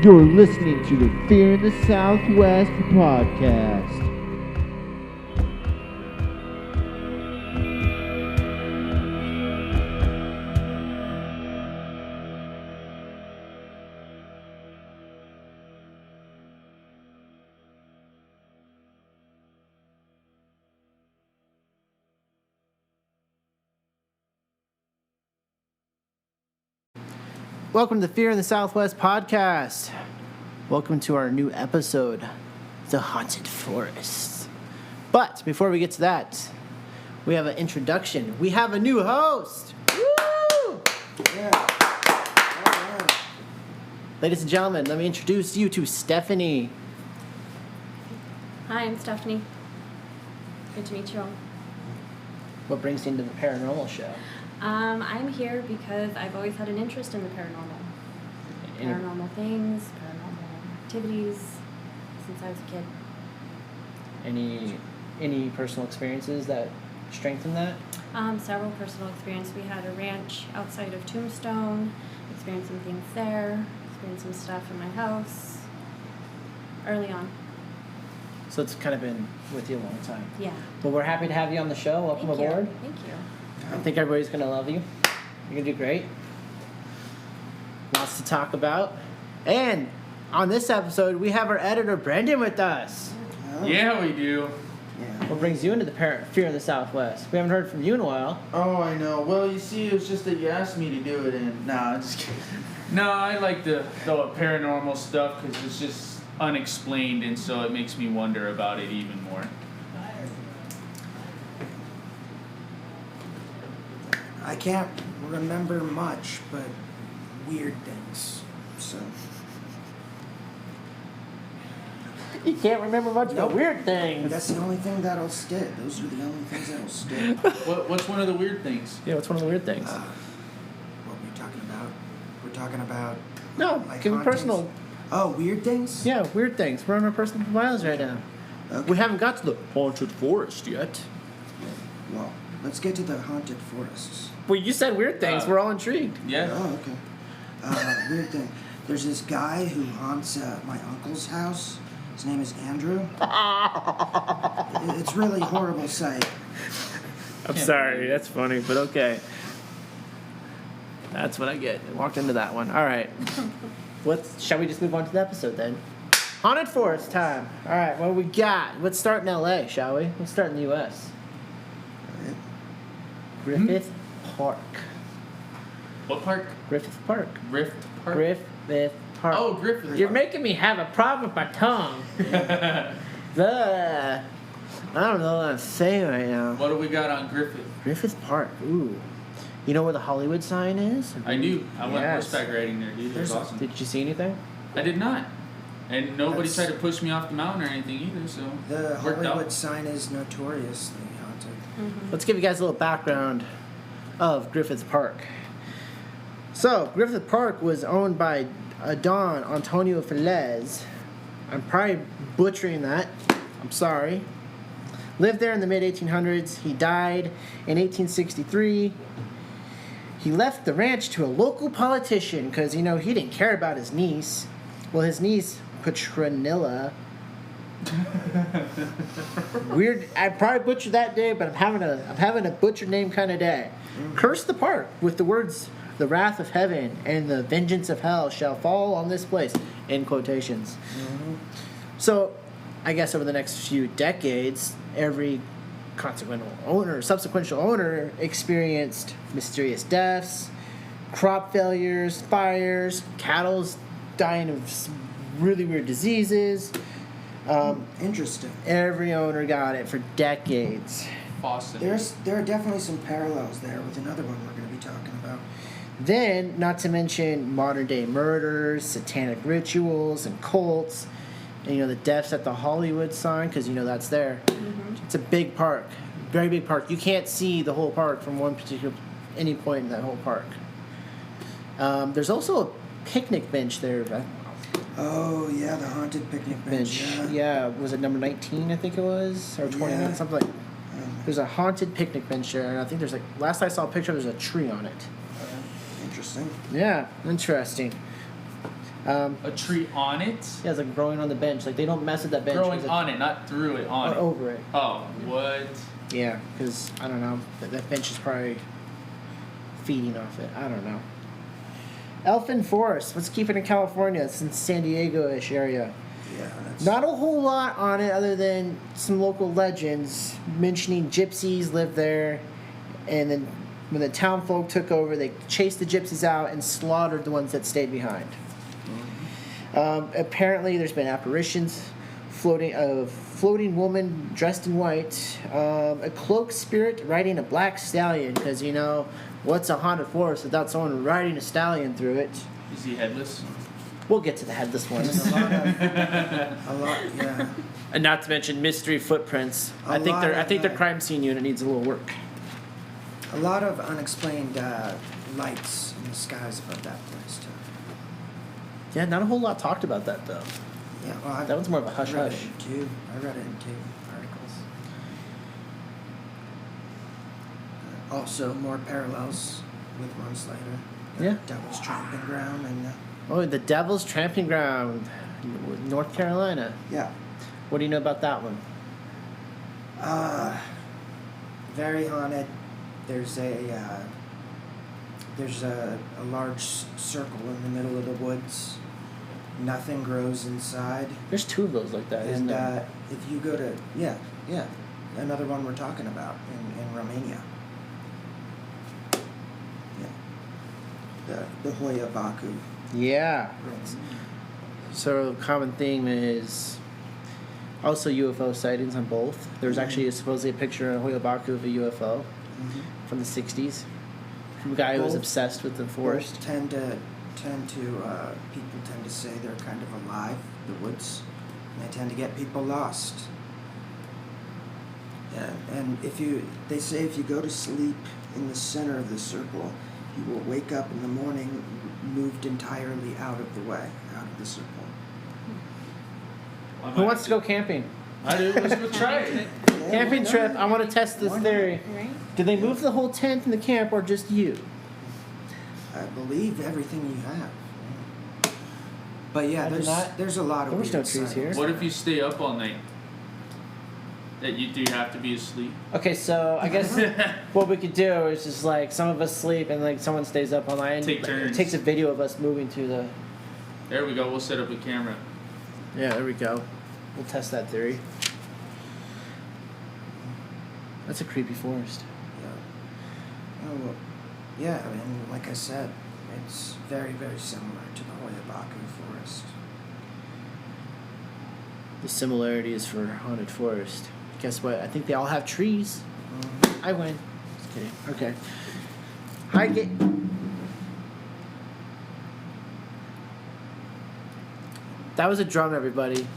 You're listening to the Fear in the Southwest podcast. Welcome to the Fear in the Southwest podcast. Welcome to our new episode, The Haunted Forest. But before we get to that, we have an introduction. We have a new host. Woo! Yeah. All right. Ladies and gentlemen, let me introduce you to Stefini. Hi, I'm Stefini. Good to meet you all. What brings you into the paranormal show? I'm here because I've always had an interest in the paranormal. Paranormal things, paranormal activities, since I was a kid. Any personal experiences that strengthen that? Several personal experiences. We had a ranch outside of Tombstone, experienced some things there, experienced some stuff in my house early on. So it's kind of been with you a long time. Yeah. Well, we're happy to have you on the show. Welcome aboard. Thank you. I think everybody's going to love you. You're going to do great. Lots to talk about. And on this episode, we have our editor, Brendan, with us. Oh. Yeah, we do. Yeah. What brings you into the Fear of the Southwest? We haven't heard from you in a while. Oh, I know. Well, you see, it was just that you asked me to do it, and nah, I'm just kidding. No, I like the paranormal stuff because it's just unexplained, and so it makes me wonder about it even more. I can't remember much, but weird things. So. You can't remember much about weird things. That's the only thing that'll stick. Those are the only things that'll stick. What's one of the weird things? Yeah, what's one of the weird things? What were we talking about? We're talking about. No, like give me hauntings? personal. Oh, weird things? Yeah, weird things. We're on our personal profiles right now. Okay. We haven't got to the haunted forest yet. Well, let's get to the haunted forests. Well, you said weird things. We're all intrigued. Yeah. Oh, okay. Weird thing. There's this guy who haunts my uncle's house. His name is Andrew. It's really a horrible sight. I'm sorry, that's funny, but okay. That's what I get. I walked into that one. All right. Shall we just move on to the episode then? Haunted Forest time. All right, what do we got? Let's start in LA, shall we? Let's start in the U.S. Right? Griffith Park. What park? Griffith Park. Rift Park? Griffith Park. Oh, Griffith. You're making me have a problem with my tongue. I don't know what I'm saying right now. What do we got on Griffith? Griffith Park. Ooh. You know where the Hollywood sign is? I do. I went Yes. horseback riding there, dude. It was awesome. Did you see anything? I did not. And nobody That's- tried to push me off the mountain or anything either, so The worked Hollywood out. sign is notoriously haunted. Mm-hmm. Let's give you guys a little background of Griffith Park. So, Griffith Park was owned by Don Antonio Velez. I'm probably butchering that. I'm sorry. Lived there in the mid-1800s. He died in 1863. He left the ranch to a local politician because, he didn't care about his niece. Well, his niece, Petronilla. Weird. I probably butchered that day, but I'm having a butchered name kind of day. Cursed the park with the words, "The wrath of heaven and the vengeance of hell shall fall on this place," in quotations. Mm-hmm. So, I guess over the next few decades, every subsequent owner experienced mysterious deaths, crop failures, fires, cattle's dying of really weird diseases. Interesting. Every owner got it for decades. Awesome. There are definitely some parallels there with another one we're going to be talking about. Then, not to mention modern day murders, satanic rituals, and cults. And, the deaths at the Hollywood sign, because that's there. Mm-hmm. It's a big park, very big park. You can't see the whole park from any point in that whole park. There's also a picnic bench there. Oh, yeah, the haunted picnic bench. Yeah, was it number 19, I think it was? Or 29, Yeah. something like. There's a haunted picnic bench there, and I think last I saw a picture, there's a tree on it. Interesting. Yeah, interesting. A tree on it? Yeah, it's like growing on the bench. Like they don't mess with that bench. Growing 'cause it- on it, not through it, on or it. over it. Oh, what? Yeah, because I don't know. That bench is probably feeding off it. I don't know. Elfin Forest. Let's keep it in California. It's in San Diego-ish area. Yeah, that's Not a whole lot on it other than some local legends mentioning gypsies lived there, and then when the town folk took over, they chased the gypsies out and slaughtered the ones that stayed behind. Apparently, there's been apparitions, floating woman dressed in white, a cloaked spirit riding a black stallion. Because what's a haunted forest without someone riding a stallion through it? Is he headless? We'll get to the headless ones. a lot, yeah. And not to mention mystery footprints. I think their crime scene unit needs a little work. A lot of unexplained lights in the skies above that place too. Yeah, not a whole lot talked about that though. Yeah, well, That one's more of a hush read hush. it in two. I read it in 2 articles. Also, more parallels with Runslater. Yeah. Devil's Tramping Ground and Oh, the Devil's Tramping Ground, North Carolina. yeah. What do you know about that one? Very haunted. There's a large circle in the middle of the woods. Nothing grows inside. There's 2 of those like that, isn't And there? if you go to another one we're talking about in Romania. Yeah. The Hoya Baku. Yeah. So the common theme is also UFO sightings on both. There's actually supposedly a picture in Hoyobaku of a UFO from the 60s. From a guy who was Both- obsessed with the forest. Both people tend to say they're kind of alive, the woods, and they tend to get people lost. Yeah, and they say if you go to sleep in the center of the circle, you will wake up in the morning moved entirely out of the way, out of the circle. Who wants to go camping? I do. Let's go try it. Yeah, Camping why trip. not? I want to test this Why not? theory. Right? Do they move the whole tent in the camp or just you? I believe everything you have. But yeah, I do not. there's a lot of There was weird no trees here. signs. What if you stay up all night? That you do have to be asleep. Okay, so I guess what we could do is just like some of us sleep and like someone stays up all night. And Take turns. It takes a video of us moving to the. There we go. We'll set up a camera. Yeah, there we go. We'll test that theory. That's a creepy forest. Yeah. Oh, well, yeah, I mean, like I said, it's very, very similar to the Hoyabaku forest. The similarity is for haunted forest. Guess what? I think they all have trees. I win. Just kidding. Okay. Highgate. That was a drum, everybody. Yeah.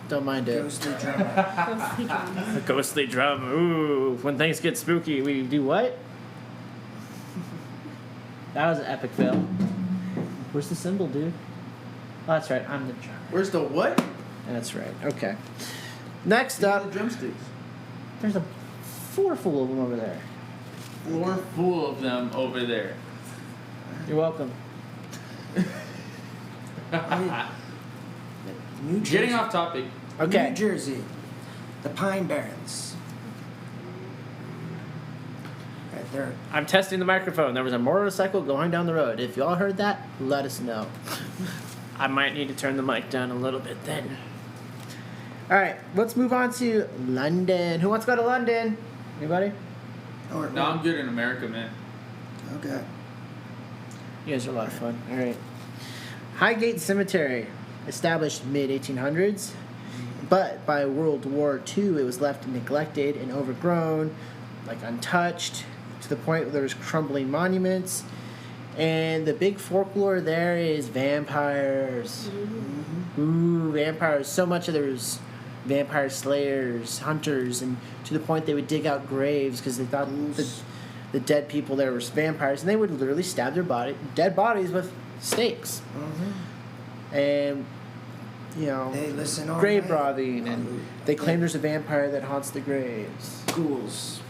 Don't mind it. Ghostly drama. Ghostly drums. A ghostly drum. Ooh, when things get spooky, we do what? That was an epic fail. Where's the cymbal, dude? Oh, that's right. I'm the drummer. Where's the what? That's right. Okay. Next Give me up, the drumsticks. there's a floor full of them over there. Floor full of them over there. You're welcome. New Jersey. Getting off topic. Okay. New Jersey. The Pine Barrens. Right there. I'm testing the microphone. There was a motorcycle going down the road. If y'all heard that, let us know. I might need to turn the mic down a little bit then. All right, let's move on to London. Who wants to go to London? Anybody? Or, No, I'm good in America, man. Okay. You guys are a lot of fun. All right. Highgate Cemetery, established mid-1800s, but by World War II, it was left neglected and overgrown, like untouched, to the point where there was crumbling monuments. And the big folklore there is vampires. Ooh, vampires. So much of there's vampire slayers, hunters, and to the point they would dig out graves because they thought the dead people there were vampires, and they would literally stab their dead bodies with stakes. And They listen all grave night. robbing, and they claim there's a vampire that haunts the graves. Ghouls.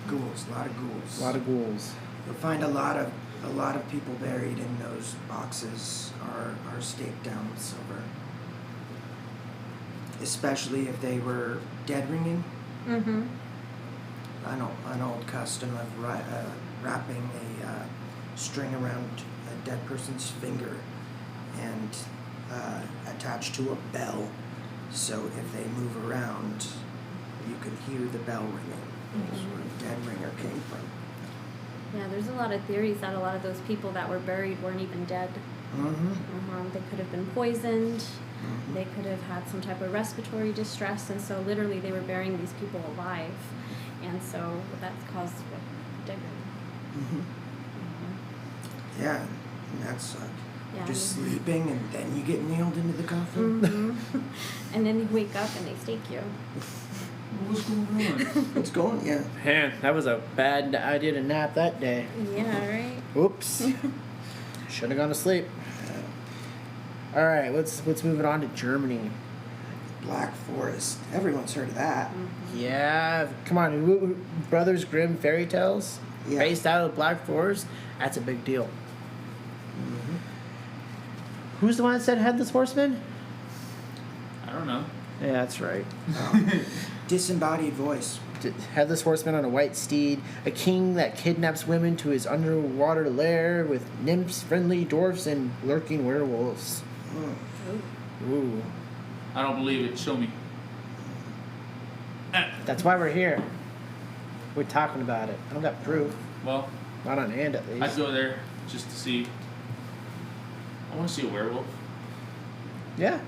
A lot of ghouls. A lot of ghouls. You'll find a lot of a lot of people buried in those boxes are staked down with silver. Especially if they were dead ringing. Mm-hmm. An old custom of wrapping a string around a dead person's finger and attached to a bell, so if they move around, you could hear the bell ringing. That's where the dead ringer came from. Yeah, there's a lot of theories that a lot of those people that were buried weren't even dead. Mm-hmm. They could have been poisoned. Mm-hmm. They could have had some type of respiratory distress, and so literally they were burying these people alive, and so that's caused dead ringing. Mm-hmm. Yeah, and that sucked. Yeah. Just sleeping and then you get nailed into the coffin. And then you wake up and they stake you. What's going on? It's going, yeah. Man, that was a bad idea to nap that day. Yeah, right? Oops. Should have gone to sleep. All right, let's move it on to Germany. Black Forest. Everyone's heard of that. Yeah, come on, Brothers Grimm fairy tales Yeah. based out of Black Forest. That's a big deal. Mm-hmm. Who's the one that said headless horseman? I don't know. Yeah, that's right. Disembodied voice. Headless horseman on a white steed, a king that kidnaps women to his underwater lair with nymphs, friendly dwarfs, and lurking werewolves. Mm. Ooh, I don't believe it. Show me. that's why we're here. We're talking about it. I don't got proof. Well, Not on hand, at I'd least. go there just to see. I want to see a werewolf. Yeah,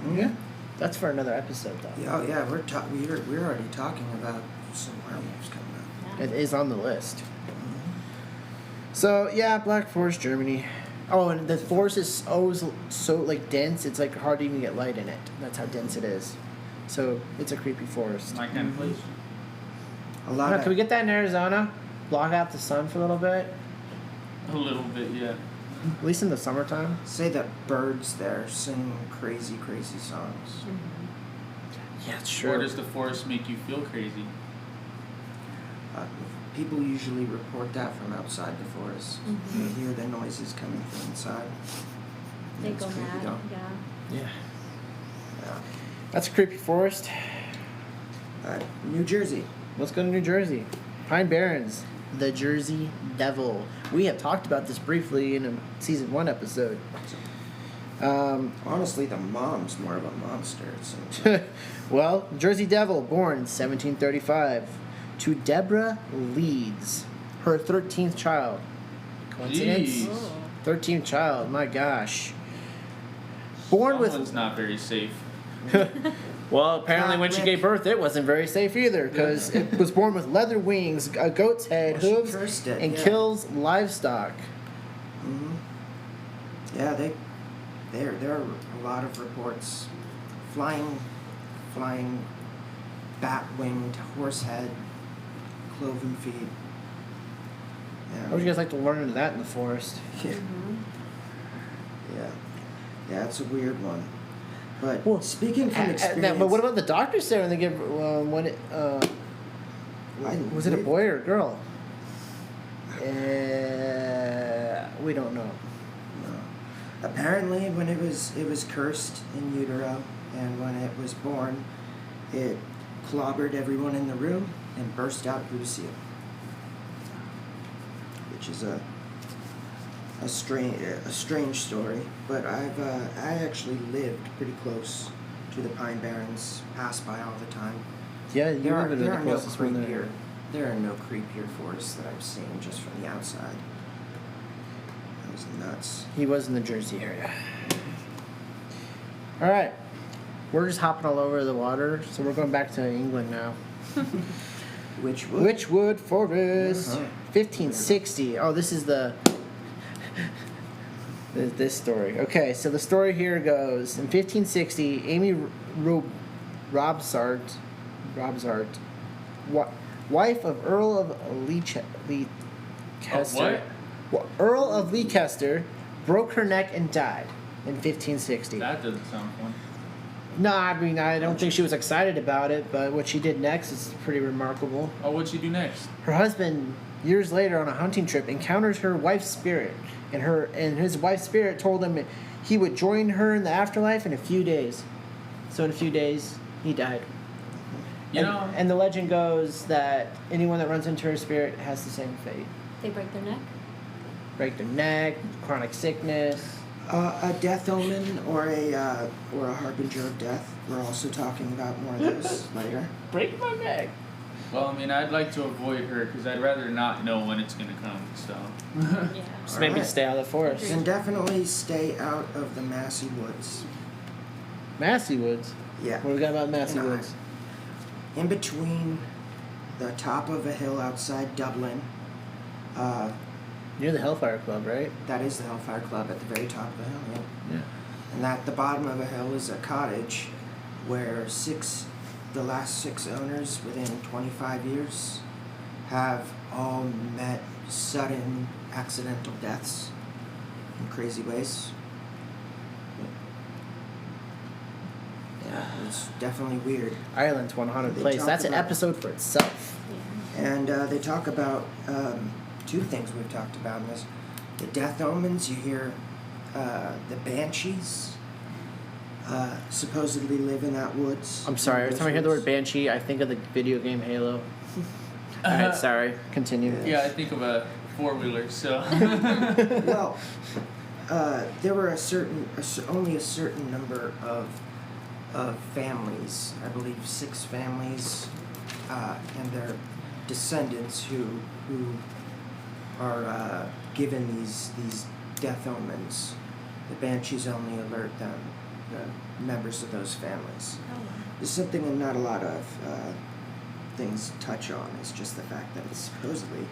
Mm. yeah. That's for another episode, though. Yeah, oh, yeah, we're already talking about some werewolves coming up. It is on the list. So yeah, Black Forest, Germany. Oh, and the forest is so like dense. It's like hard to even get light in it. That's how dense it is. So it's a creepy forest. My kind of place. A lot Now, of can we get that in Arizona? Block out the sun for a little bit. A little bit, yeah. At least in the summertime. say that birds there sing crazy, crazy songs. Yeah, it's Or does the forest make you feel crazy? People usually report that from outside the forest. They hear the noises coming from inside. They It's go creepy, mad. though. Yeah. Yeah. Yeah. That's a creepy forest. New Jersey. Let's go to New Jersey. Pine Barrens, the Jersey Devil. We have talked about this briefly in a season 1 episode. Honestly, the mom's more of a monster. So Well, Jersey Devil, born in 1735 to Deborah Leeds, her 13th child. Coincidence? Jeez. Oh. 13th child, my gosh. Born with. Someone's not very safe. Well, apparently when she gave birth, it wasn't very safe either, because it was born with leather wings, a goat's head, Well, she hooves, cursed it, and yeah. kills livestock. yeah, there are a lot of reports. Flying, bat-winged, horse-head, cloven feet. How would you guys like to learn into that in the forest? Yeah. Yeah, it's a weird one. But Well, speaking from experience, But what about the doctors say when they give when it was it a boy or a girl? We don't know. No. Apparently, when it was cursed in utero, and when it was born, it clobbered everyone in the room and burst out through the ceiling, which is a strange story. But I actually lived pretty close to the Pine Barrens, passed by all the time. Yeah, you There are, live in there the are no closest one there. creepier. There are no creepier forests that I've seen just from the outside. That was nuts. He was in the Jersey area. All right, we're just hopping all over the water, so we're going back to England now. Witchwood Forest, Uh-huh. 1560. Oh, this is this story. Okay, so the story here goes: in 1560, Amy Robsart, wife of Earl of Leicester, Earl of Leicester, broke her neck and died in 1560. That doesn't sound fun. No, I mean, I don't think she was excited about it, but what she did next is pretty remarkable. Oh, what'd she do next? Her husband years later on a hunting trip, encounters her wife's spirit, and his wife's spirit told him he would join her in the afterlife in a few days. So in a few days, he died. And the legend goes that anyone that runs into her spirit has the same fate. They break their neck. Break their neck, chronic sickness. A death omen or a harbinger of death. We're also talking about more of those later. Break my neck. Well, I mean, I'd like to avoid her because I'd rather not know when it's gonna come. So. Yeah. Just maybe Alright. stay out of the forest. And definitely stay out of the Massey Woods. Massey Woods. Yeah. What do we got about Massey No. Woods? In between the top of a hill outside Dublin, Near the Hellfire Club, right? that is the Hellfire Club at the very top of the hill, yeah. Yeah. And at the bottom of a hill is a cottage where the last 6 owners within 25 years have all met sudden accidental deaths in crazy ways. Yeah, it's definitely weird. Ireland's one haunted They place. talk That's an about- episode for itself. Yeah. And they talk about 2 things we've talked about in this. The death omens, you hear the banshees supposedly live in that woods. I'm sorry, every those time I hear the word woods. banshee, I think of the video game Halo. Alright, sorry. Continue. Yeah, I think of a 4-wheeler. So. Well, there were only a certain number of families, I believe 6 families, and their descendants who are given these death omens. The banshees only alert them, the members of those families. Oh, wow. There's something that not a lot of things touch on. It's just the fact that it's supposedly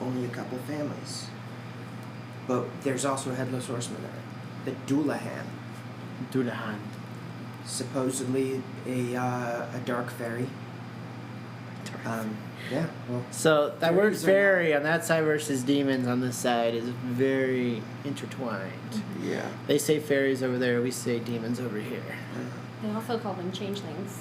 only a couple families. But there's also a headless horseman there, the Doulahan, Doulahan. supposedly a dark fairy. Yeah, well, So that word fairies are fairy on that side versus demons on this side is very intertwined. yeah. They say fairies over there, we say demons over here. They also call them changelings.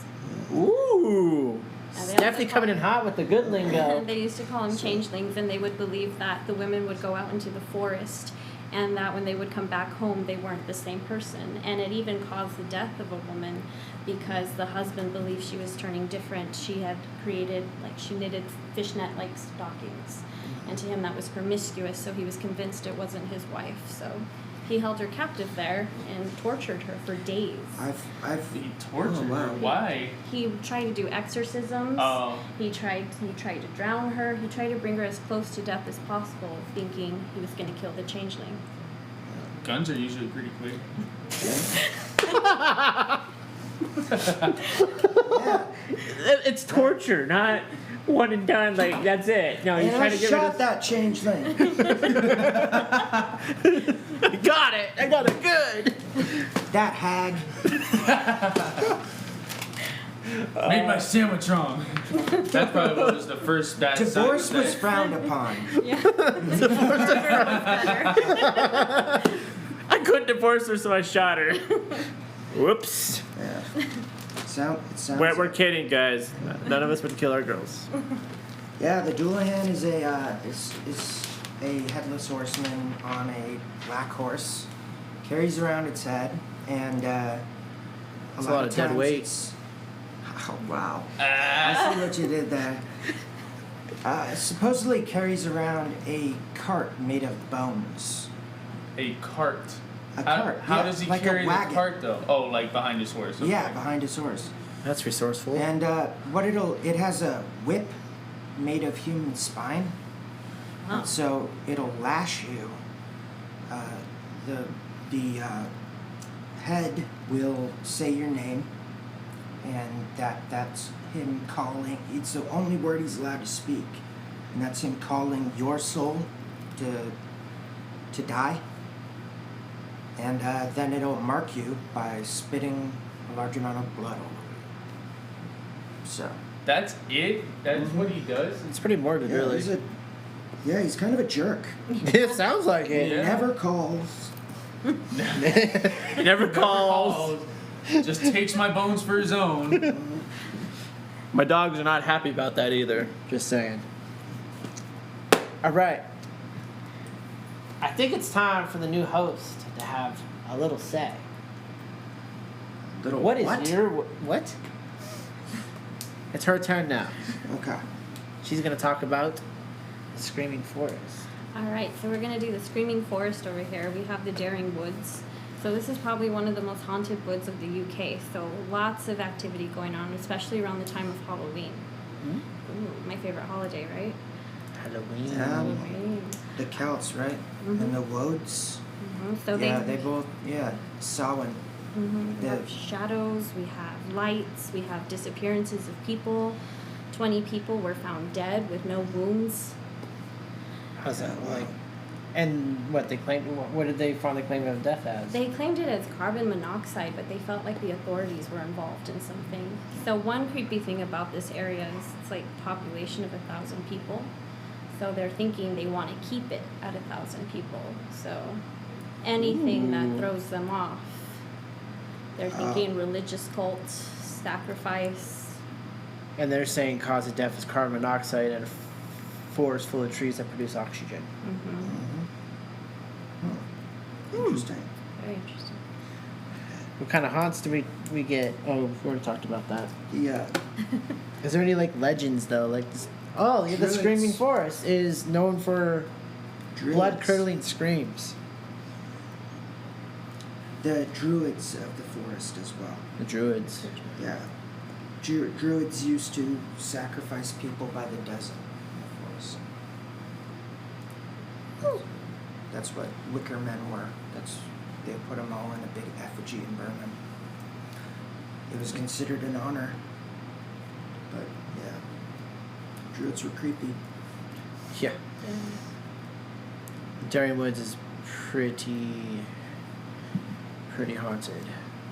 Ooh! Yeah, they Stephanie also coming in call- hot with the good lingo. They used to call them changelings, and they would believe that the women would go out into the forest, and that when they would come back home, they weren't the same person. And it even caused the death of a woman because the husband believed she was turning different. She had created, she knitted fishnet-like stockings. And to him, that was promiscuous, so he was convinced it wasn't his wife. So he held her captive there and tortured her for days. He tortured Oh, wow. her. Why? He tried to do exorcisms. Oh. He tried to drown her. He tried to bring her as close to death as possible, thinking he was going to kill the changeling. Guns are usually pretty quick. Yeah. It's torture, not one and done, that's it. No, And you're I trying to get shot rid of... that changeling. I got it! I got it good! That hag. Made my sandwich wrong. That's probably what was the first bad sign Divorce of that. was frowned upon. Yeah. Better. I couldn't divorce her, so I shot her. Whoops. Yeah. It sounds. We're kidding, guys. None of us would kill our girls. Yeah, the Doulahan is a headless horseman on a black horse. Carries around its head, and That's a lot of dead times weight. it's- Oh wow! I see what you did there. Supposedly carries around a cart made of bones. A cart. A cart. How yeah, does he like a carry the wagon. cart though? Oh, like behind his horse. Okay. Yeah, behind his horse. That's resourceful. And it has a whip made of human spine. Wow. And so it'll lash you. The head will say your name, and that's him calling. It's the only word he's allowed to speak, and that's him calling your soul to die. And then it'll mark you by spitting a large amount of blood all over you. So. That's it. That's what he does. It's pretty morbid, really. He's kind of a jerk. It sounds like it. Yeah. Never calls. Never calls. Just takes my bones for his own. My dogs are not happy about that either. Just saying. All right. I think it's time for the new host to have a little say. Little What is what? your what? It's her turn now. Okay. She's gonna talk about the Screaming Forest. All right, so we're gonna do the Screaming Forest over here. We have the Daring Woods. So this is probably one of the most haunted woods of the UK. So lots of activity going on, especially around the time of Halloween. Hmm? Ooh, my favorite holiday, right? Halloween. Halloween. The Celts, right? Mhm. And the Woads. So yeah, they both. Yeah, Samhain. We the- have shadows, we have lights, we have disappearances of people. 20 people were found dead with no wounds. How's that Wow. like? And what they claimed? What did they finally claim of death as? They claimed it as carbon monoxide, but they felt like the authorities were involved in something. So one creepy thing about this area is it's like population of 1,000 people. So they're thinking they want to keep it at 1,000 people. So anything that Ooh. throws them off, they're thinking religious cult, sacrifice. And they're saying cause of death is carbon monoxide and a forest full of trees that produce oxygen. Interesting. Very interesting. What kind of haunts do we get? Oh, we already talked about that. Yeah. Is there any like legends though? Like, this, oh, yeah, the Druids. Screaming Forest is known for Druids. blood curdling screams. The Druids of the forest as well. The Druids. Yeah. Druids used to sacrifice people by the dozen in the forest. That's what wicker men were. They put them all in a big effigy and burn them. It was considered an honor. But yeah, Druids were creepy. Yeah. Daring Woods is pretty haunted.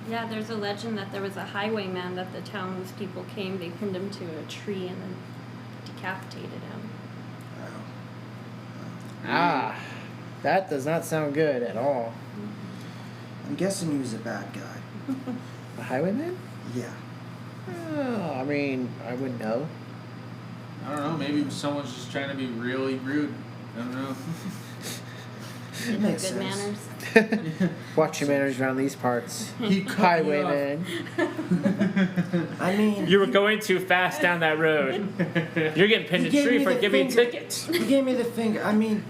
Yeah, there's a legend that there was a highwayman that the townspeople came, they pinned him to a tree and then decapitated him. Wow. Ah, that does not sound good at all. I'm guessing he was a bad guy. The Highwayman? Yeah. Oh, I mean, I wouldn't know. I don't know. Maybe someone's just trying to be really rude. I don't know. Didn't have Makes good sense. manners. Watch your manners around these parts. He cut me off. Highwayman. I mean, You were going too fast down that road. You're getting pinned He a gave tree me for the giving finger. tickets. he gave me the finger. I mean,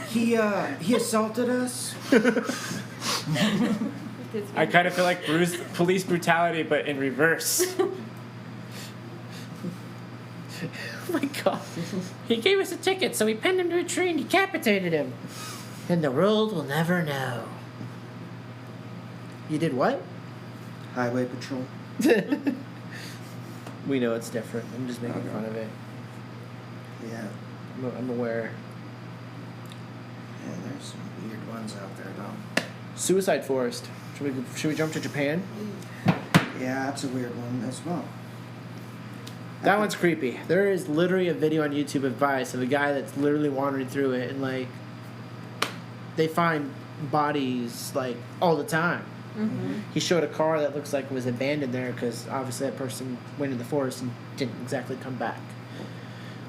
he assaulted us. I kind of feel like police brutality, but in reverse. Oh my god. He gave us a ticket, so we pinned him to a tree and decapitated him. And the world will never know. You did what? Highway patrol. We know it's different. I'm just making Okay. fun of it. Yeah. I'm aware. Yeah, there's some weird ones out there though. Suicide Forest. Should we jump to Japan? Yeah, that's a weird one as well. That one's creepy. There is literally a video on YouTube advice of a guy that's literally wandering through it, and like they find bodies like all the time. He showed a car that looks like it was abandoned there because obviously that person went in the forest and didn't exactly come back.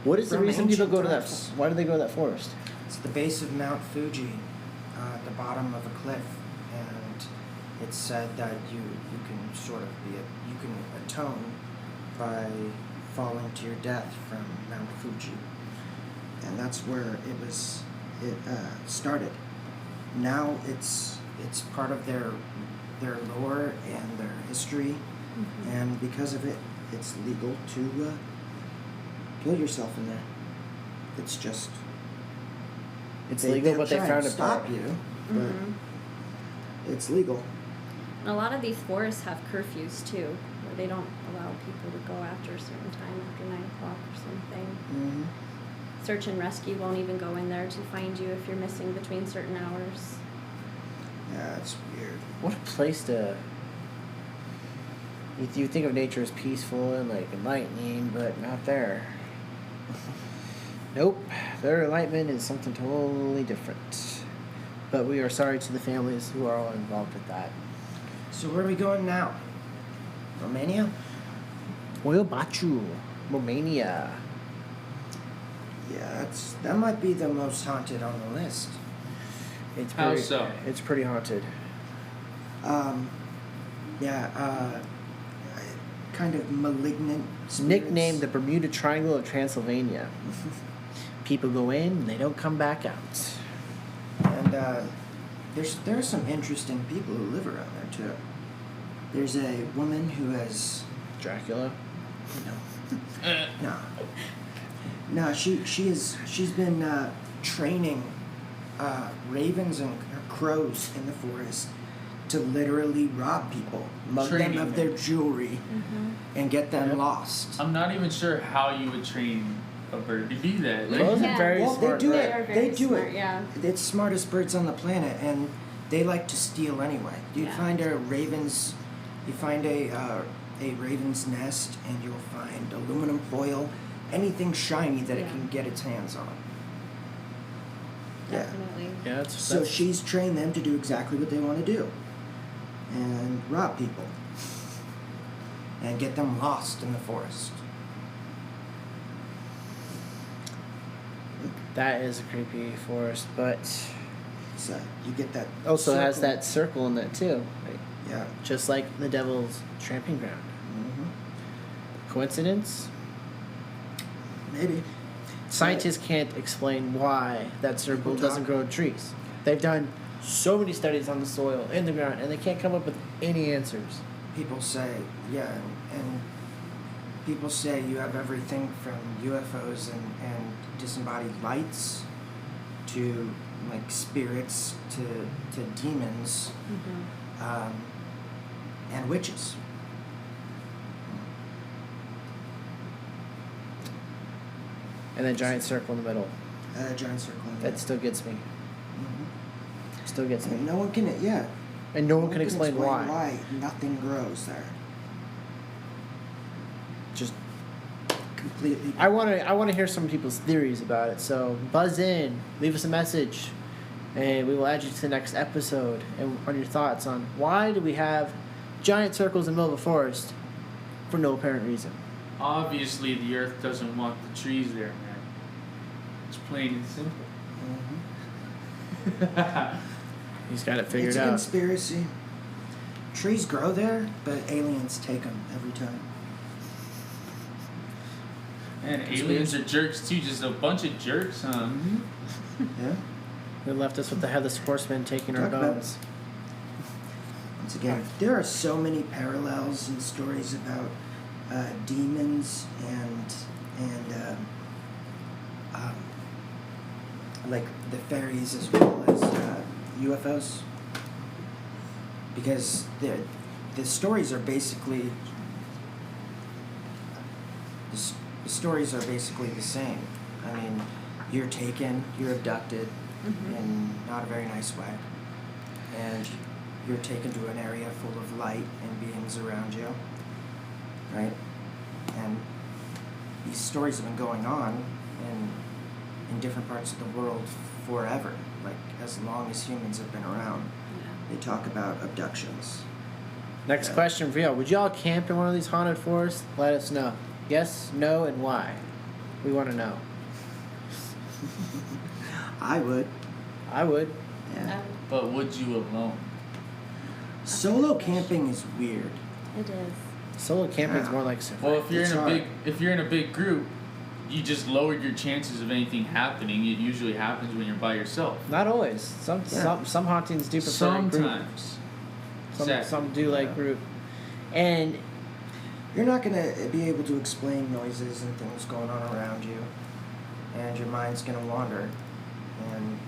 What is the From reason people ancient go to that? times. Why do they go to that forest? It's the base of Mount Fuji, at the bottom of a cliff, and it's said that you can sort of you can atone by falling to your death from Mount Fuji, and that's where it started. Now it's part of their lore and their history, and because of it, it's legal to kill yourself in there. It's just It's legal, they'll but they try found and it. stop you, but it's legal. A lot of these forests have curfews too, where they don't allow people to go after a certain time, after 9 o'clock or something. Mm-hmm. Search and rescue won't even go in there to find you if you're missing between certain hours. Yeah, it's weird. What a place to. You think of nature as peaceful and like enlightening, but not there. Nope, their enlightenment is something totally different. But we are sorry to the families who are all involved with that. So where are we going now? Romania? Oil Bachu, Romania. Yeah, that might be the most haunted on the list. It's How pretty, so? It's pretty haunted. Yeah, kind of malignant spirits. Nicknamed the Bermuda Triangle of Transylvania. People go in and they don't come back out. And there are some interesting people who live around there too. There's a woman who has Dracula. no, she's been training ravens and crows in the forest to literally rob people, mug them Training of their jewelry, and get them Yep. lost. I'm not even sure how you would train a bird to do that. Like, Those are Yeah. very Well, smart. they do They it. are They very do smart, it. yeah. It's smartest birds on the planet, and they like to steal anyway. You Yeah. find a raven's nest, and you'll find aluminum foil, anything shiny that it Yeah. can get its hands on. Yeah. Definitely. Yeah, that's, So she's trained them to do exactly what they want to do, and rob people, and get them lost in the forest. that is a creepy forest, but So you get that. also has circle. that circle in it too. Right? Yeah. Just like the devil's tramping ground. Hmm. Coincidence? Maybe. Scientists can't explain why that circle People doesn't talk- grow trees. They've done so many studies on the soil, in the ground, and they can't come up with any answers. People say, yeah, and people say you have everything from UFOs and disembodied lights to like spirits to demons Mm-hmm. and witches. And that giant circle in the middle. A giant circle. in That there. still gets me. Mhm. Still gets me. And no one can, yeah. And no one can explain why. why nothing grows there. Just Completely. I want to hear some people's theories about it. So buzz in, leave us a message, and we will add you to the next episode and on your thoughts on why do we have giant circles in the middle of a forest for no apparent reason. obviously, the Earth doesn't want the trees there, man. It's plain and simple. Mhm. He's got it figured It's a out. conspiracy. Trees grow there, but aliens take them every time. And aliens are jerks too, just a bunch of jerks, huh? Yeah. They left us with the headless horseman taking our Talk about- bones. Once again, there are so many parallels and stories about demons and like the fairies as well as UFOs, because the stories are basically the stories are basically the same. I mean, you're taken, you're abducted in not a very nice way, and you're taken to an area full of light and beings around you, right? And these stories have been going on in different parts of the world forever, like as long as humans have been around. They talk about abductions. Next Yeah. question for y'all. Would y'all camp in one of these haunted forests? Let us know. Yes, no, and why? We want to know. I would. I would. Yeah. But would you alone? Solo camping is weird. It is. Solo camping is Yeah. more like Well, if you're It's in a hard. big group, you just lowered your chances of anything happening. It usually happens when you're by yourself. Not always. Yeah. Some hauntings do prefer group. Sometimes. Exactly. Some do like Yeah. group. And You're not going to be able to explain noises and things going on around you, and your mind's going to wander, and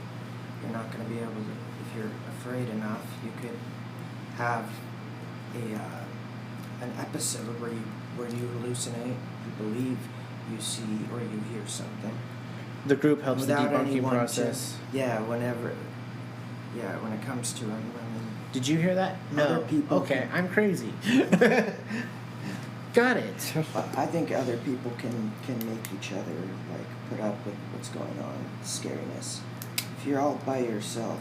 you're not going to be able to, if you're afraid enough, you could have an episode where you hallucinate, you believe you see or you hear something. the group helps the Without debunking anyone process. when it comes to it, I mean, Did you hear that? No. Other people Okay, can- I'm crazy. Got it. I think other people can make each other like put up with what's going on, scariness. If you're all by yourself,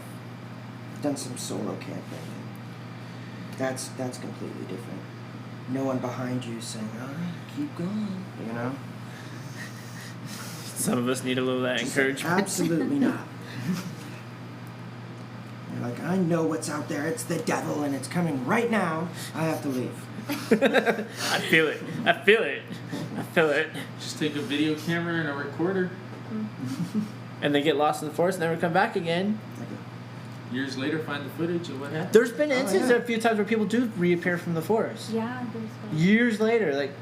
I've done some solo camping. That's completely different. No one behind you saying, "All right, keep going," you know. Some of us need a little of that Just like, encouragement. absolutely not. You're like, I know what's out there. It's the devil, and it's coming right now. I have to leave. I feel it. I feel it. I feel it. Just take a video camera and a recorder. And they get lost in the forest and never come back again. Years later, find the footage of what happened. There's been Oh, instances yeah. a few times where people do reappear from the forest. Yeah, there's been. Years later, like,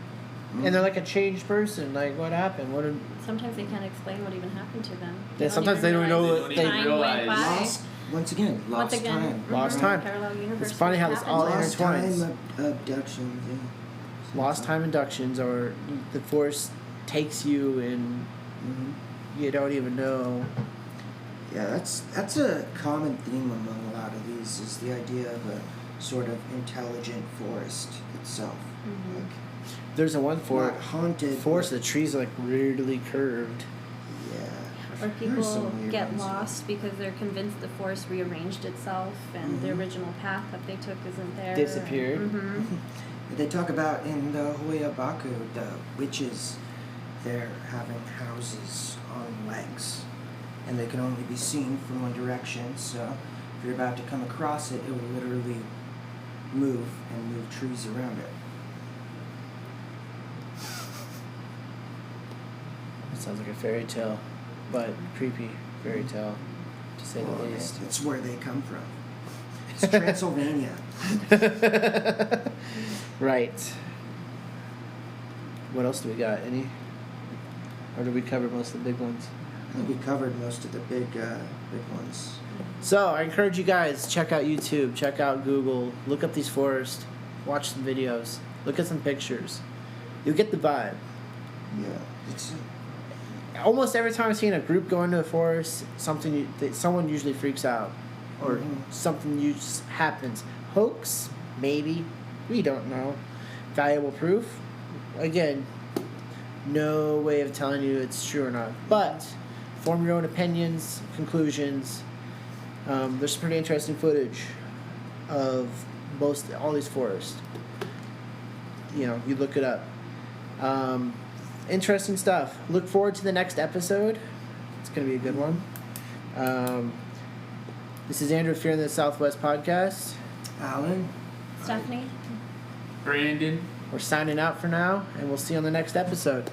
and they're like a changed person. Like, what happened? What did? Sometimes they can't explain what even happened to them. Yeah, sometimes they don't realize know They what don't they. even time realize. went by. Lost, once again, lost Once again, time. Lost mhm, time. Parallel universe. It's funny how this all happened. Lost intertwines. time abductions, yeah. Lost time inductions, or the force takes you and Mhm. you don't even know. Yeah, that's a common theme among a lot of these, is the idea of a sort of intelligent forest itself. Mhm. Like, There's a one for not haunted. forest. but- The trees are like weirdly curved. Yeah. Or There's some people weird get ones, yeah. lost because they're convinced the forest rearranged itself and the Mhm. original path that they took isn't there. Disappeared. hmm They talk about in the Hoyabaku, the witches, they're having houses on legs, and they can only be seen from one direction. So if you're about to come across it, it will literally move and move trees around it. It sounds like a fairy tale, but creepy fairy tale, to say the Well, least. it's where they come from. It's Transylvania. Right. What else do we got? Any? Or did we cover most of the big ones? I think we covered most of the big ones. So I encourage you guys, check out YouTube, check out Google, look up these forests, watch some videos, look at some pictures. You'll get the vibe. Yeah, it's Almost every time I've seen a group go into a forest, someone usually freaks out, or Mhm. something happens. Hoax, maybe, we don't know. Valuable proof, again, no way of telling you it's true or not. But form your own opinions, conclusions. There's some pretty interesting footage of all these forests. You know, you look it up. Interesting stuff. Look forward to the next episode. It's going to be a good one. This is Andrew Fear in the Southwest podcast. Alan. Stephanie? Brandon. We're signing out for now, and we'll see you on the next episode.